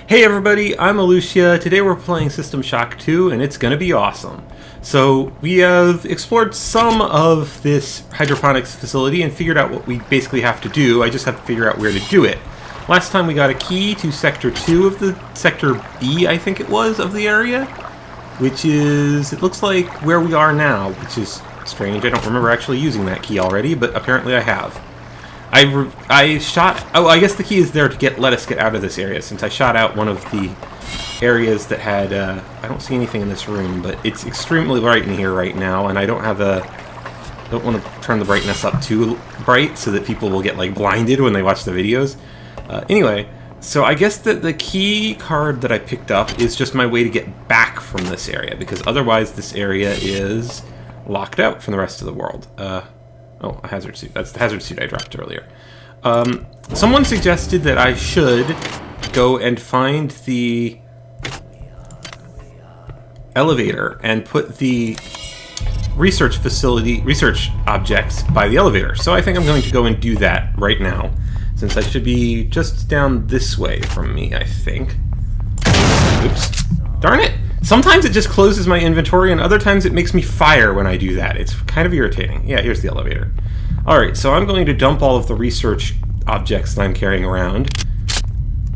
Hey everybody, I'm Ilushia. Today we're playing System Shock 2 and it's gonna be awesome. So we have explored some of this hydroponics facility and figured out what we basically have to do. I just have to figure out where to do it. Last time we got a key to Sector 2 of the Sector B, I think it was, of the area. Which is, it looks like where we are now, which is strange. I don't remember actually using that key already, but apparently I have. I shot... Oh, I guess the key is there to let us get out of this area, since I shot out one of the areas that had... I don't see anything in this room, but it's extremely bright in here right now, and I don't have a... don't want to turn the brightness up too bright so that people will get, like, blinded when they watch the videos. Anyway, so I guess that the key card that I picked up is just my way to get back from this area, because otherwise this area is locked out from the rest of the world. Oh, a hazard suit. That's the hazard suit I dropped earlier. Someone suggested that I should go and find the elevator and put the research objects by the elevator. So I think I'm going to go and do that right now, since I should be just down this way from me, I think. Oops. Darn it! Sometimes it just closes my inventory, and other times it makes me fire when I do that. It's kind of irritating. Yeah, here's the elevator. Alright, so I'm going to dump all of the research objects that I'm carrying around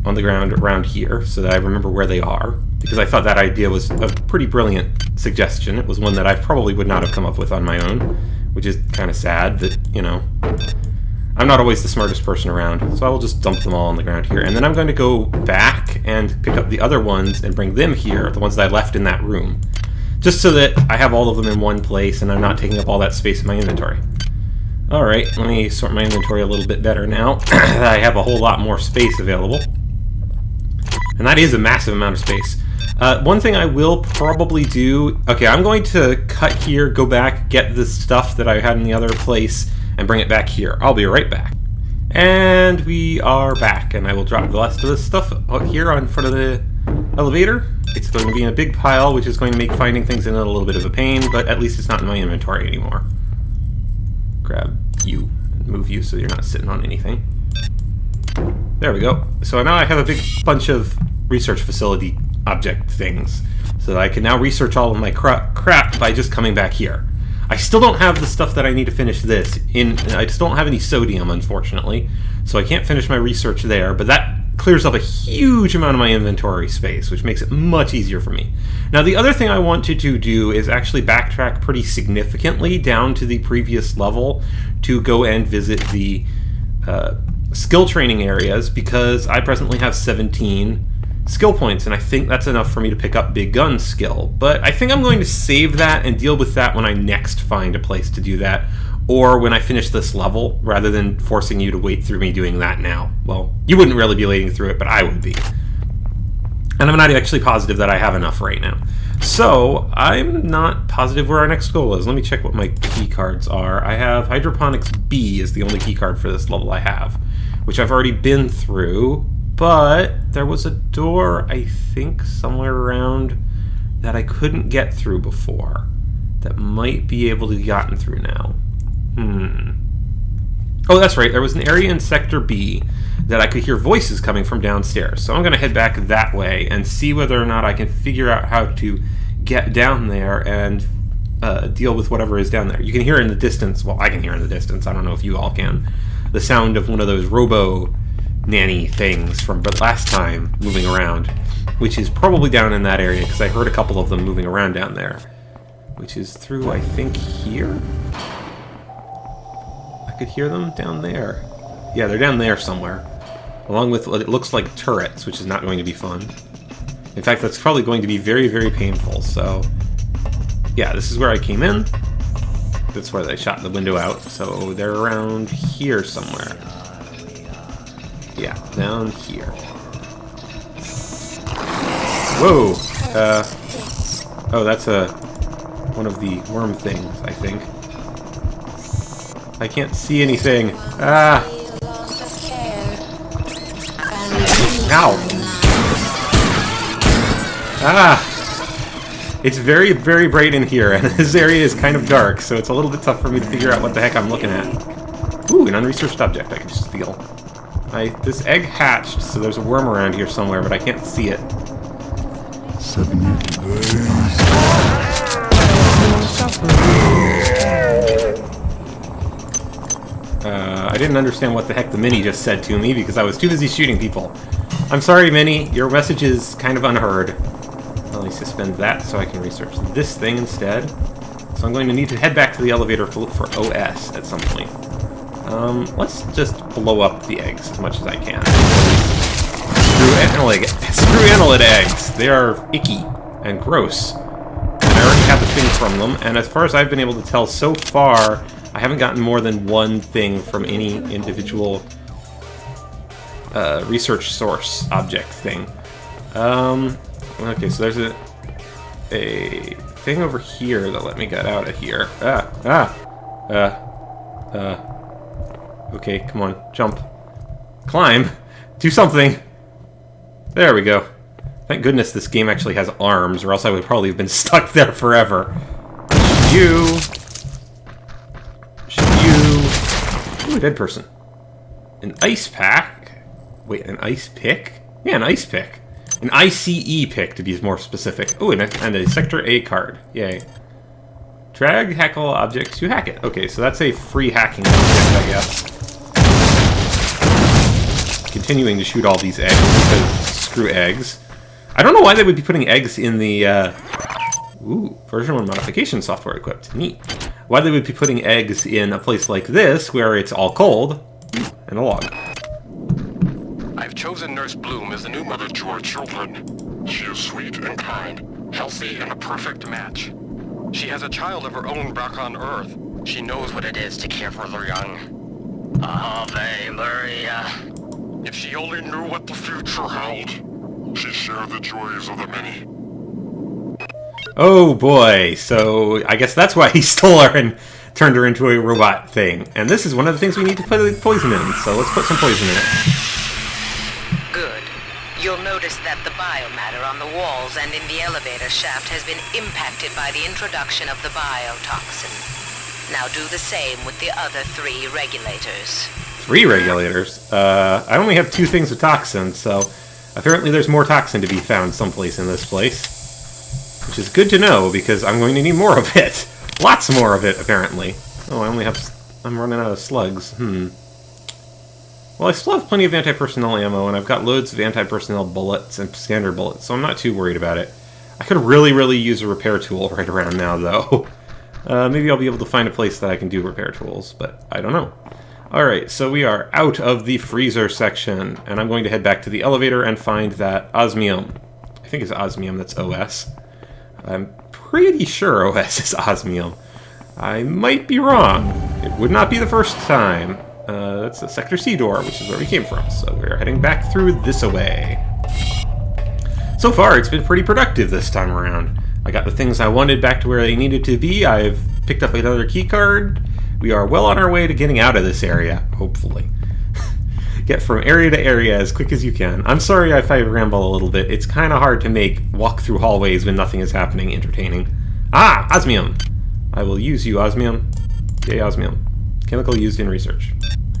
on the ground around here, so that I remember where they are, because I thought that idea was a pretty brilliant suggestion. It was one that I probably would not have come up with on my own, which is kind of sad that, you know, I'm not always the smartest person around, so I will just dump them all on the ground here. And then I'm going to go back and pick up the other ones and bring them here, the ones that I left in that room. Just so that I have all of them in one place and I'm not taking up all that space in my inventory. Alright, let me sort my inventory a little bit better now. I have a whole lot more space available. And that is a massive amount of space. One thing I will probably do... Okay, I'm going to cut here, go back, get the stuff that I had in the other place, and bring it back here. I'll be right back. And we are back, and I will drop the rest of this stuff out here in front of the elevator. It's going to be in a big pile, which is going to make finding things in it a little bit of a pain, but at least it's not in my inventory anymore. Grab you, and move you so you're not sitting on anything. There we go. So now I have a big bunch of research facility object things, so that I can now research all of my crap by just coming back here. I still don't have the stuff that I need to finish this in. I just don't have any sodium, unfortunately, so I can't finish my research there, but that clears up a huge amount of my inventory space, which makes it much easier for me. Now, the other thing I wanted to do is actually backtrack pretty significantly down to the previous level to go and visit the skill training areas, because I presently have 17 skill points, and I think that's enough for me to pick up big gun skill. But I think I'm going to save that and deal with that when I next find a place to do that, or when I finish this level, rather than forcing you to wait through me doing that now. Well, you wouldn't really be waiting through it, but I would be. And I'm not actually positive that I have enough right now. So, I'm not positive where our next goal is. Let me check what my key cards are. I have Hydroponics B is the only key card for this level I have, which I've already been through. But there was a door, I think, somewhere around that I couldn't get through before that might be able to be gotten through now. Oh, that's right. There was an area in Sector B that I could hear voices coming from downstairs. So I'm going to head back that way and see whether or not I can figure out how to get down there and deal with whatever is down there. You can hear in the distance. Well, I can hear in the distance. I don't know if you all can. The sound of one of those robo nanny things from last time moving around, which is probably down in that area, because I heard a couple of them moving around down there, which is through, I think, here. I could hear them down there. Yeah, they're down there somewhere, along with what it looks like turrets, which is not going to be fun. In fact, that's probably going to be very, very painful. So yeah, this is where I came in. That's where they shot the window out, so they're around here somewhere. Yeah, down here. Whoa! Oh, that's one of the worm things, I think. I can't see anything. Ah! Ow! Ah! It's very, very bright in here, and this area is kind of dark, so it's a little bit tough for me to figure out what the heck I'm looking at. Ooh, an unresearched object I can just steal. This egg hatched, so there's a worm around here somewhere, but I can't see it. 70 days. I didn't understand what the heck the Mini just said to me because I was too busy shooting people. I'm sorry, Mini. Your message is kind of unheard. I'll only suspend that so I can research this thing instead. So I'm going to need to head back to the elevator to look for OS at some point. Let's just blow up the eggs as much as I can. Screw annelid eggs. They are icky and gross. And I already have a thing from them, and as far as I've been able to tell so far, I haven't gotten more than one thing from any individual research source object thing. Okay, so there's a thing over here that let me get out of here. Okay, come on, jump. Climb! Do something! There we go. Thank goodness this game actually has arms, or else I would probably have been stuck there forever. Shoot you! Ooh, a dead person. An ice pack? Wait, an ice pick? Yeah, an ice pick. An ICE pick, to be more specific. Ooh, and a Sector A card. Yay. Drag hackle objects to hack it. Okay, so that's a free hacking object, I guess. Continuing to shoot all these eggs, because screw eggs. I don't know why they would be putting eggs in the, version 1 modification software equipped. Neat. Why they would be putting eggs in a place like this, where it's all cold, and a log. I've chosen Nurse Bloom as the new mother to our children. She is sweet and kind, healthy and a perfect match. She has a child of her own back on Earth. She knows what it is to care for the young. Ave Maria. If she only knew what the future held. She shared the joys of the many. Oh boy, so I guess that's why he stole her and turned her into a robot thing. And this is one of the things we need to put poison in, so let's put some poison in it. Good. You'll notice that the biomatter on the walls and in the elevator shaft has been impacted by the introduction of the biotoxin. Now do the same with the other 3 regulators. 3 regulators? I only have 2 things with toxin, so apparently there's more toxin to be found someplace in this place. Which is good to know, because I'm going to need more of it. Lots more of it, apparently. Oh, I'm running out of slugs. Well, I still have plenty of anti-personnel ammo, and I've got loads of anti-personnel bullets and standard bullets, so I'm not too worried about it. I could really use a repair tool right around now, though. Maybe I'll be able to find a place that I can do repair tools, but I don't know. Alright, so we are out of the freezer section, and I'm going to head back to the elevator and find that osmium. I think it's osmium that's OS. I'm pretty sure OS is osmium. I might be wrong. It would not be the first time. That's the Sector C door, which is where we came from, so we're heading back through this-a-way. So far, it's been pretty productive this time around. I got the things I wanted back to where they needed to be. I've picked up another key card. We are well on our way to getting out of this area, hopefully. Get from area to area as quick as you can. I'm sorry if I ramble a little bit. It's kind of hard to make walk through hallways when nothing is happening entertaining. Ah! Osmium! I will use you, Osmium. Yay, Osmium. Chemical used in research.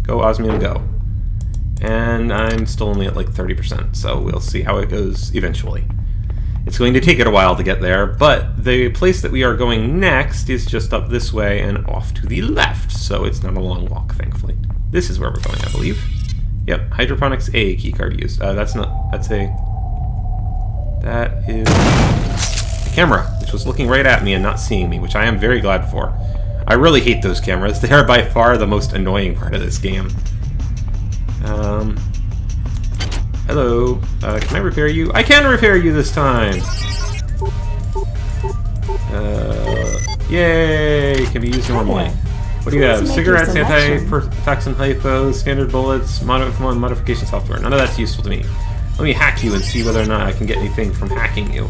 Go, Osmium, go. And I'm still only at like 30%, so we'll see how it goes eventually. It's going to take it a while to get there, but the place that we are going next is just up this way and off to the left, so it's not a long walk, thankfully. This is where we're going, I believe. Yep, Hydroponics A keycard used. That is a camera, which was looking right at me and not seeing me, which I am very glad for. I really hate those cameras. They are by far the most annoying part of this game. Hello. Can I repair you? I can repair you this time! Yay! Can be used normally. What do you have? Cigarettes, anti-toxin hypos, standard bullets, modification software. None of that's useful to me. Let me hack you and see whether or not I can get anything from hacking you.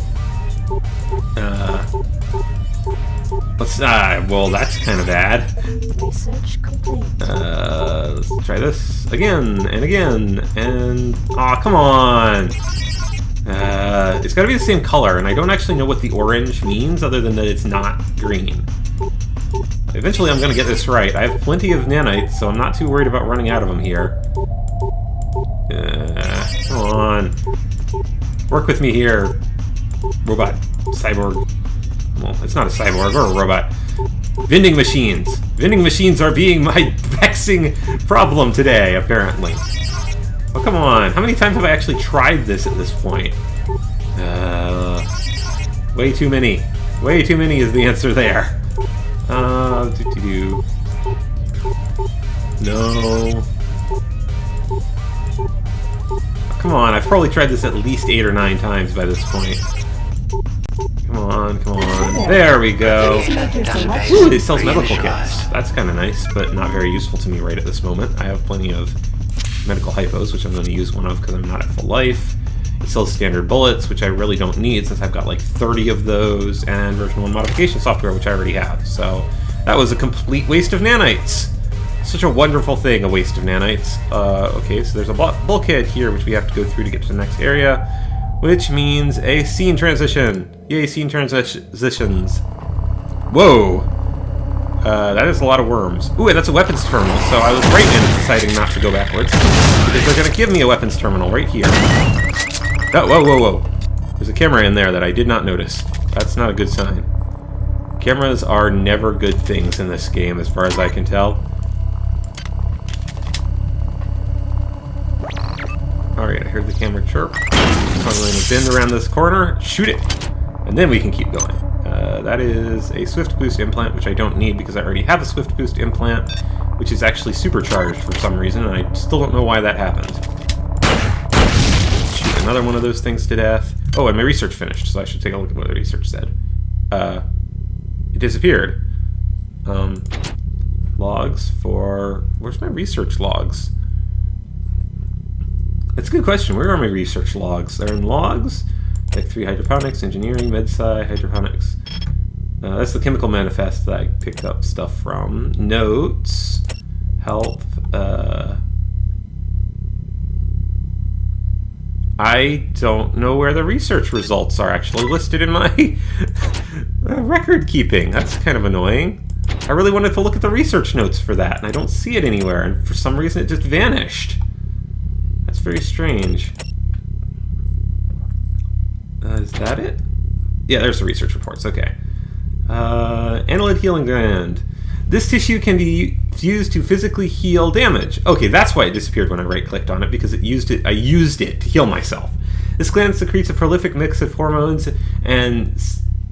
Well, that's kind of bad. Research complete. Let's try this again and again, and aw, come on! It's gotta be the same color, and I don't actually know what the orange means, other than that it's not green. Eventually I'm gonna get this right. I have plenty of nanites, so I'm not too worried about running out of them here. on. Work with me here. Robot. Cyborg. Well, it's not a cyborg or a robot. Vending machines. Vending machines are being my vexing problem today, apparently. Oh, come on. How many times have I actually tried this at this point? Way too many. Way too many is the answer there. No. Come on, I've probably tried this at least 8 or 9 times by this point. Come on, come on. There we go. Ooh, it sells medical kits. That's kind of nice, but not very useful to me right at this moment. I have plenty of medical hypos, which I'm going to use one of because I'm not at full life. It sells standard bullets, which I really don't need since I've got like 30 of those, and version 1 modification software, which I already have. So that was a complete waste of nanites. Such a wonderful thing, a waste of nanites. Okay, so there's a bulkhead here, which we have to go through to get to the next area, which means a scene transition. Yay, scene transitions. Whoa. That is a lot of worms. Ooh, that's a weapons terminal, so I was right in deciding not to go backwards, because they're going to give me a weapons terminal right here. Oh, whoa, whoa, whoa. There's a camera in there that I did not notice. That's not a good sign. Cameras are never good things in this game, as far as I can tell. Alright, I heard the camera chirp. So I'm going to bend around this corner, shoot it, and then we can keep going. That is a Swift Boost implant, which I don't need because I already have a Swift Boost implant, which is actually supercharged for some reason, and I still don't know why that happened. Shoot another one of those things to death. Oh, and my research finished, so I should take a look at what the research said. It disappeared. Logs for... Where's my research logs? That's a good question. Where are my research logs? They're in logs? Like 3 hydroponics, engineering, med-sci, hydroponics. That's the chemical manifest that I picked up stuff from. Notes. Health. I don't know where the research results are actually listed in my record keeping. That's kind of annoying. I really wanted to look at the research notes for that, and I don't see it anywhere, and for some reason it just vanished. That's very strange. Is that it? Yeah, there's the research reports. Okay. Annelid healing gland. This tissue can be used to physically heal damage. Okay, that's why it disappeared when I right-clicked on it, because I used it to heal myself. This gland secretes a prolific mix of hormones and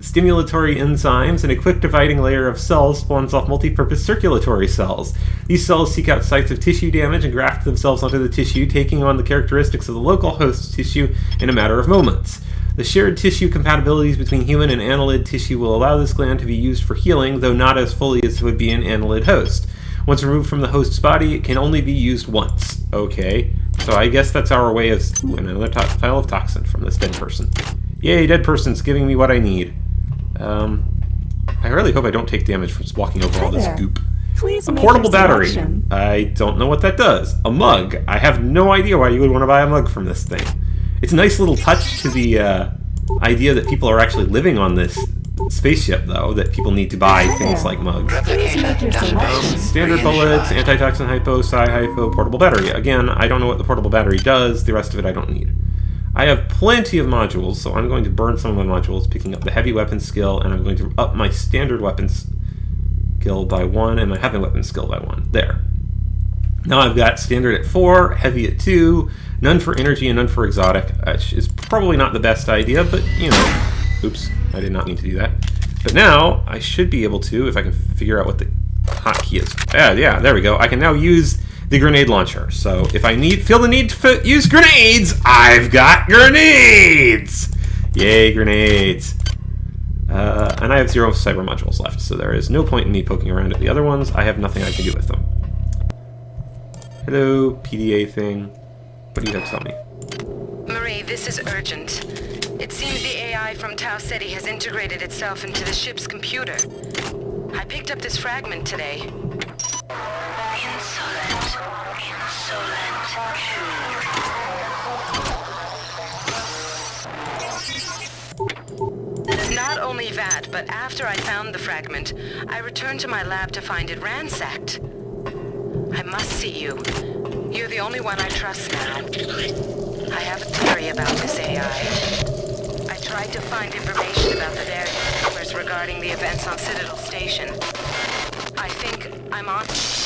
stimulatory enzymes, and a quick dividing layer of cells spawns off multi-purpose circulatory cells. These cells seek out sites of tissue damage and graft themselves onto the tissue, taking on the characteristics of the local host tissue in a matter of moments. The shared tissue compatibilities between human and annelid tissue will allow this gland to be used for healing, though not as fully as would be an annelid host. Once removed from the host's body, it can only be used once. Okay, so I guess that's our way of... Ooh, another vial of toxin from this dead person. Yay, dead person's giving me what I need. I really hope I don't take damage from just walking over all this goop. Please A make portable your battery. selection. I don't know what that does. A mug. I have no idea why you would want to buy a mug from this thing. It's a nice little touch to the idea that people are actually living on this spaceship, though, that people need to buy things like mugs. Please make your selection. Standard bullets, antitoxin hypo, psi hypo, portable battery. Again, I don't know what the portable battery does. The rest of it I don't need. I have plenty of modules, so I'm going to burn some of my modules, picking up the heavy weapons skill, and I'm going to up my standard weapons skill by 1 and my heavy weapons skill by 1. There. Now I've got standard at 4, heavy at 2, none for energy and none for exotic, which is probably not the best idea, but, you know, oops, I did not mean to do that. But now I should be able to, if I can figure out what the hotkey is. Yeah, there we go. I can now use the grenade launcher. So if I feel the need to use grenades, I've got grenades! Yay, grenades. And I have 0 cyber modules left, so there is no point in me poking around at the other ones. I have nothing I can do with them. Hello, PDA thing. What do you have to tell me? Marie, this is urgent. It seems the AI from Tau Ceti has integrated itself into the ship's computer. I picked up this fragment today. Insolent. Not only that, but after I found the fragment, I returned to my lab to find it ransacked. I must see you. You're the only one I trust now. I have a theory about this AI. I tried to find information about the various papers regarding the events on Citadel Station. I think I'm on.